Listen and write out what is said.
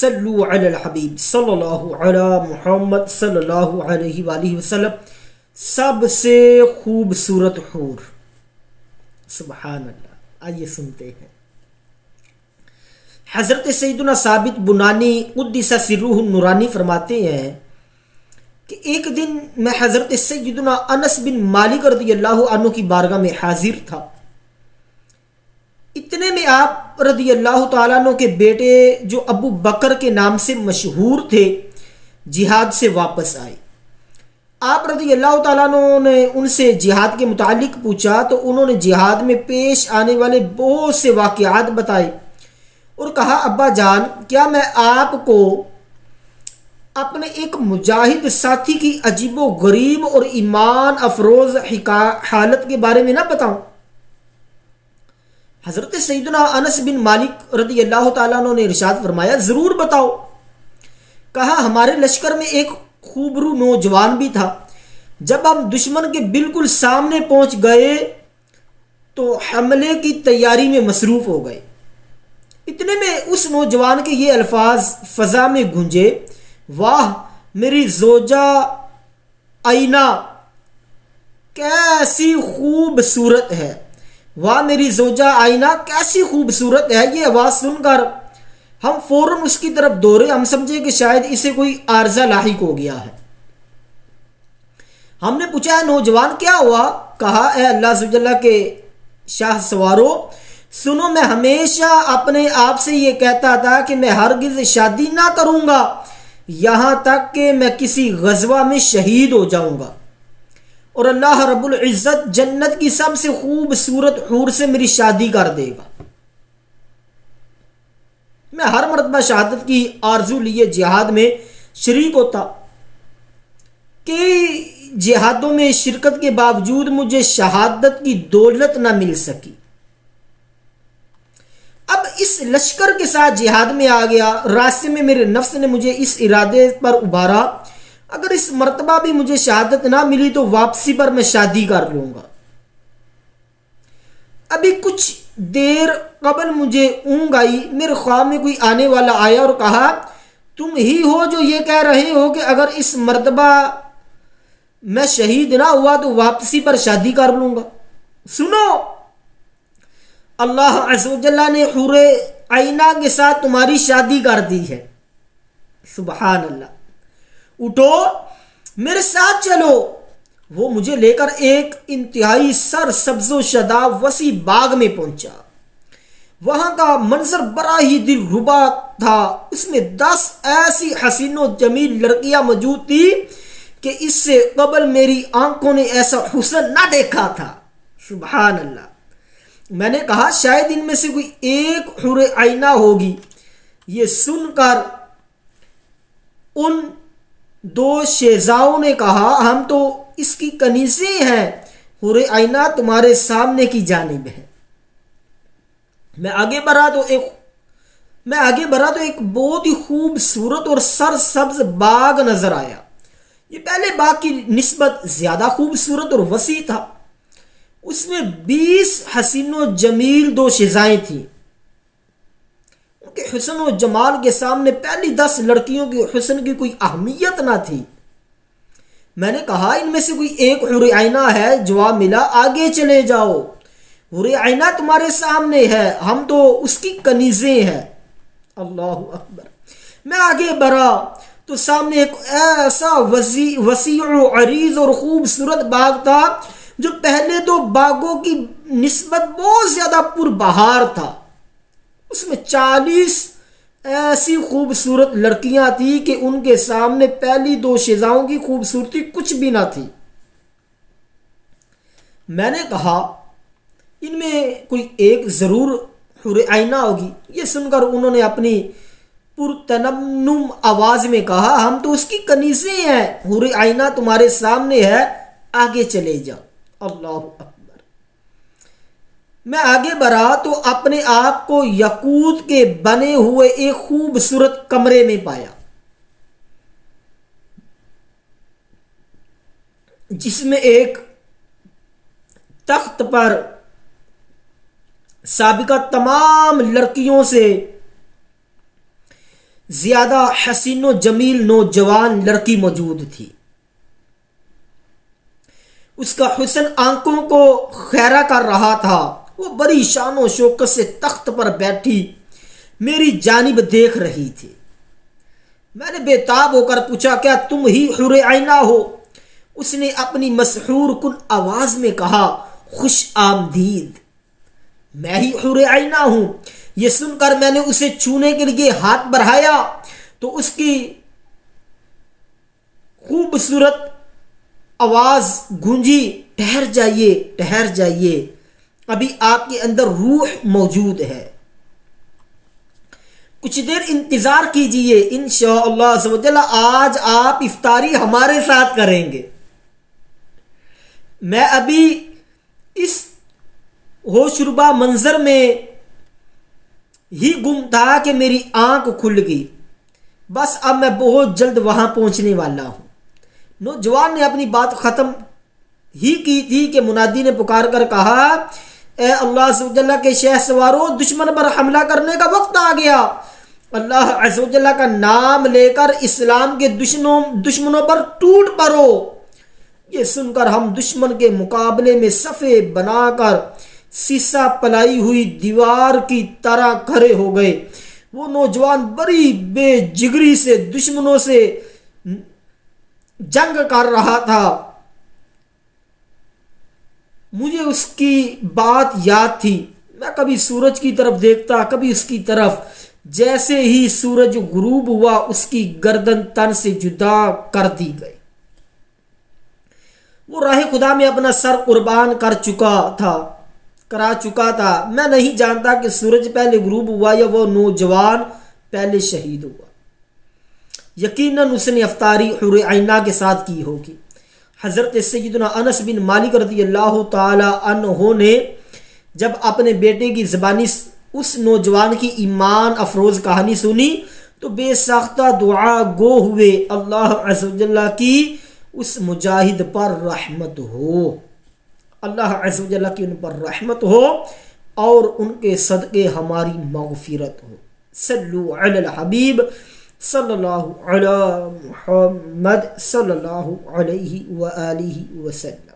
صلو علی الحبیب صلی اللہ علی محمد صلی اللہ علیہ وآلہ وسلم، سب سے خوبصورت حور۔ سبحان اللہ۔ آئیے سنتے ہیں۔ حضرت سیدنا ثابت بنانی قدس سرہ النورانی فرماتے ہیں کہ ایک دن میں حضرت سیدنا انس بن مالک رضی اللہ عنہ کی بارگاہ میں حاضر تھا۔ اتنے میں آپ رضی اللہ تعالیٰ عنہ کے بیٹے جو ابو بکر کے نام سے مشہور تھے جہاد سے واپس آئے۔ آپ رضی اللہ تعالیٰ عنہ نے ان سے جہاد کے متعلق پوچھا تو انہوں نے جہاد میں پیش آنے والے بہت سے واقعات بتائے اور کہا، ابا جان، کیا میں آپ کو اپنے ایک مجاہد ساتھی کی عجیب و غریب اور ایمان افروز حالت کے بارے میں نہ بتاؤں؟ حضرت سیدنا انس بن مالک رضی اللہ تعالیٰ عنہ نے ارشاد فرمایا، ضرور بتاؤ۔ کہا، ہمارے لشکر میں ایک خوبرو نوجوان بھی تھا۔ جب ہم دشمن کے بالکل سامنے پہنچ گئے تو حملے کی تیاری میں مصروف ہو گئے۔ اتنے میں اس نوجوان کے یہ الفاظ فضا میں گونجے، واہ میری زوجہ آئینہ کیسی خوبصورت ہے، واہ میری زوجہ آئینہ کیسی خوبصورت ہے۔ یہ آواز سن کر ہم فوراً اس کی طرف دوڑے۔ ہم سمجھے کہ شاید اسے کوئی عارضہ لاحق ہو گیا ہے۔ ہم نے پوچھا، ہے نوجوان کیا ہوا؟ کہا، اے اللہ سبحانہ وتعالیٰ کے شاہ سوارو، سنو، میں ہمیشہ اپنے آپ سے یہ کہتا تھا کہ میں ہرگز شادی نہ کروں گا یہاں تک کہ میں کسی غزوہ میں شہید ہو جاؤں گا، اور اللہ رب العزت جنت کی سب سے خوبصورت حور سے میری شادی کر دے گا۔ میں ہر مرتبہ شہادت کی آرزو لیے جہاد میں شریک ہوتا۔ کئی جہادوں میں شرکت کے باوجود مجھے شہادت کی دولت نہ مل سکی۔ اب اس لشکر کے ساتھ جہاد میں آ گیا۔ راستے میں میرے نفس نے مجھے اس ارادے پر ابھارا، اگر اس مرتبہ بھی مجھے شہادت نہ ملی تو واپسی پر میں شادی کر لوں گا۔ ابھی کچھ دیر قبل مجھے اونگ آئی، میرے خواب میں کوئی آنے والا آیا اور کہا، تم ہی ہو جو یہ کہہ رہے ہو کہ اگر اس مرتبہ میں شہید نہ ہوا تو واپسی پر شادی کر لوں گا۔ سنو، اللہ عز و جل نے حور آئینہ کے ساتھ تمہاری شادی کر دی ہے۔ سبحان اللہ۔ اٹھو، میرے ساتھ چلو۔ وہ مجھے لے کر ایک انتہائی سر سبز و شاداب وسیع باغ میں پہنچا۔ وہاں کا منظر بڑا ہی دل ربا تھا۔ اس میں 10 ایسی حسین و جمیل لڑکیاں موجود تھی کہ اس سے قبل میری آنکھوں نے ایسا حسن نہ دیکھا تھا۔ سبحان اللہ۔ میں نے کہا، شاید ان میں سے کوئی ایک حور آئینہ ہوگی۔ یہ سن کر ان 2 شہزاؤں نے کہا، ہم تو اس کی کنیزیں ہیں، حور آئینہ تمہارے سامنے کی جانب ہے۔ میں آگے بڑھا تو ایک بہت ہی خوبصورت اور سر سبز باغ نظر آیا۔ یہ پہلے باغ کی نسبت زیادہ خوبصورت اور وسیع تھا۔ اس میں 20 حسین و جمیل 2 شہزائیں تھیں۔ ان کے حسن و جمال کے سامنے پہلی 10 لڑکیوں کے حسن کی کوئی اہمیت نہ تھی۔ میں نے کہا، ان میں سے کوئی ایک حور آئینہ ہے؟ جواب ملا، آگے چلے جاؤ، حور آئینہ تمہارے سامنے ہے، ہم تو اس کی کنیزیں ہیں۔ اللہ اکبر۔ میں آگے بڑھا تو سامنے ایک ایسا وسیع و عریض اور خوبصورت باغ تھا جو پہلے تو باغوں کی نسبت بہت زیادہ پربہار تھا۔ اس میں 40 ایسی خوبصورت لڑکیاں تھیں کہ ان کے سامنے پہلی 2 شہزاؤں کی خوبصورتی کچھ بھی نہ تھی۔ میں نے کہا، ان میں کوئی ایک ضرور حور آئینہ ہوگی۔ یہ سن کر انہوں نے اپنی پرتنم آواز میں کہا، ہم تو اس کی کنیزیں ہیں، حور آئینہ تمہارے سامنے ہے، آگے چلے جاؤ۔ اللہ اکبر۔ میں آگے بڑھا تو اپنے آپ کو یاقوت کے بنے ہوئے ایک خوبصورت کمرے میں پایا، جس میں ایک تخت پر سابقہ تمام لڑکیوں سے زیادہ حسین و جمیل نوجوان لڑکی موجود تھی۔ اس کا حسن آنکھوں کو خیرہ کر رہا تھا۔ وہ بڑی شان و شوکت سے تخت پر بیٹھی میری جانب دیکھ رہی تھی۔ میں نے بے تاب ہو کر پوچھا، کیا تم ہی حور عینہ ہو؟ اس نے اپنی مسحور کن آواز میں کہا، خوش آمدید، میں ہی حور عینہ ہوں۔ یہ سن کر میں نے اسے چھونے کے لیے ہاتھ بڑھایا تو اس کی خوبصورت آواز گونجی، ٹھہر جائیے، ٹھہر جائیے، ابھی آپ کے اندر روح موجود ہے، کچھ دیر انتظار کیجئے، انشاءاللہ عز و جل آج آپ افطاری ہمارے ساتھ کریں گے۔ میں ابھی اس ہوشربا منظر میں ہی گم تھا کہ میری آنکھ کھل گئی، بس اب میں بہت جلد وہاں پہنچنے والا ہوں۔ نوجوان نے اپنی بات ختم ہی کی تھی کہ منادی نے پکار کر کہا، اے اللہ عز و جل کے شہ سوارو، دشمن پر حملہ کرنے کا وقت آ گیا۔ اللہ عز و جل کا نام لے کر اسلام کے دشمنوں پر ٹوٹ پڑو۔ یہ سن کر ہم دشمن کے مقابلے میں صفے بنا کر سیسا پلائی ہوئی دیوار کی طرح کھڑے ہو گئے۔ وہ نوجوان بڑی بے جگری سے دشمنوں سے جنگ کر رہا تھا۔ مجھے اس کی بات یاد تھی، میں کبھی سورج کی طرف دیکھتا، کبھی اس کی طرف۔ جیسے ہی سورج غروب ہوا اس کی گردن تن سے جدا کر دی گئی۔ وہ راہ خدا میں اپنا سر قربان کرا چکا تھا۔ میں نہیں جانتا کہ سورج پہلے غروب ہوا یا وہ نوجوان پہلے شہید ہوا۔ یقیناً اس نے افطاری حور عینہ کے ساتھ کی ہوگی۔ حضرت سیدنا انس بن مالک رضی اللہ تعالی عنہ نے جب اپنے بیٹے کی زبانی اس نوجوان کی ایمان افروز کہانی سنی تو بے ساختہ دعا گو ہوئے، اللہ عز و جل کی اس مجاہد پر رحمت ہو، اللہ عز و جل کی ان پر رحمت ہو اور ان کے صدقے ہماری مغفرت ہو۔ صلو علی الحبیب صلی اللہ علی محمد صلی اللہ علیہ وآلہ وسلم۔